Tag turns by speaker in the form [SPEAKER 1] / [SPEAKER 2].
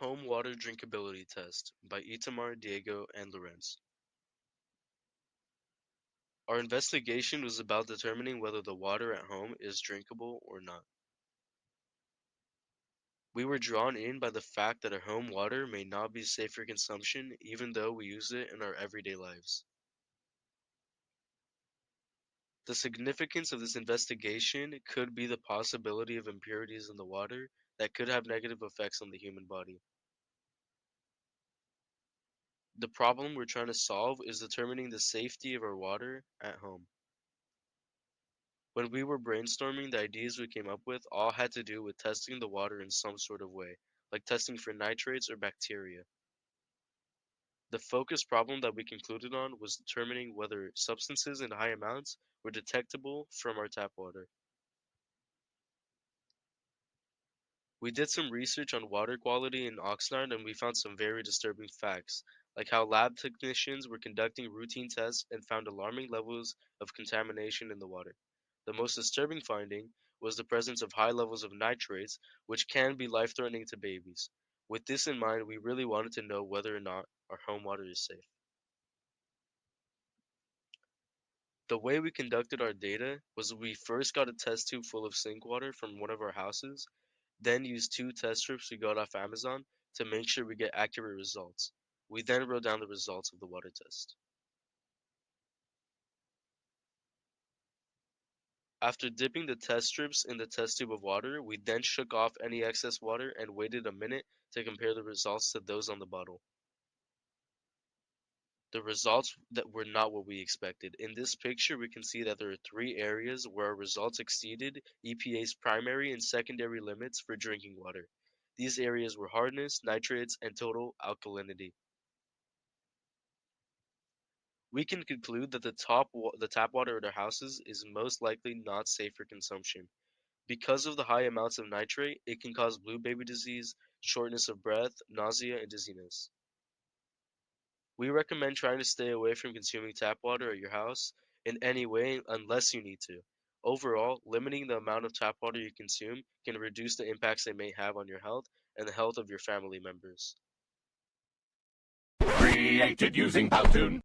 [SPEAKER 1] Home Water Drinkability Test by Itamar, Diego, and Lorenz. Our investigation was about determining whether the water at home is drinkable or not. We were drawn in by the fact that our home water may not be safe for consumption even though we use it in our everyday lives. The significance of this investigation could be the possibility of impurities in the water that could have negative effects on the human body. The problem we're trying to solve is determining the safety of our water at home. When we were brainstorming, the ideas we came up with all had to do with testing the water in some sort of way, like testing for nitrates or bacteria. The focus problem that we concluded on was determining whether substances in high amounts were detectable from our tap water. We did some research on water quality in Oxnard and we found some very disturbing facts, like how lab technicians were conducting routine tests and found alarming levels of contamination in the water. The most disturbing finding was the presence of high levels of nitrates, which can be life-threatening to babies. With this in mind, we really wanted to know whether or not our home water is safe. The way we conducted our data was we first got a test tube full of sink water from one of our houses, then used 2 test strips we got off Amazon to make sure we get accurate results. We then wrote down the results of the water test. After dipping the test strips in the test tube of water, we then shook off any excess water and waited a minute to compare the results to those on the bottle. The results that were not what we expected. In this picture, we can see that there are 3 areas where our results exceeded EPA's primary and secondary limits for drinking water. These areas were hardness, nitrates, and total alkalinity. We can conclude that the tap water at our houses is most likely not safe for consumption. Because of the high amounts of nitrate, it can cause blue baby disease, shortness of breath, nausea, and dizziness. We recommend trying to stay away from consuming tap water at your house in any way unless you need to. Overall, limiting the amount of tap water you consume can reduce the impacts they may have on your health and the health of your family members.
[SPEAKER 2] Created using Powtoon.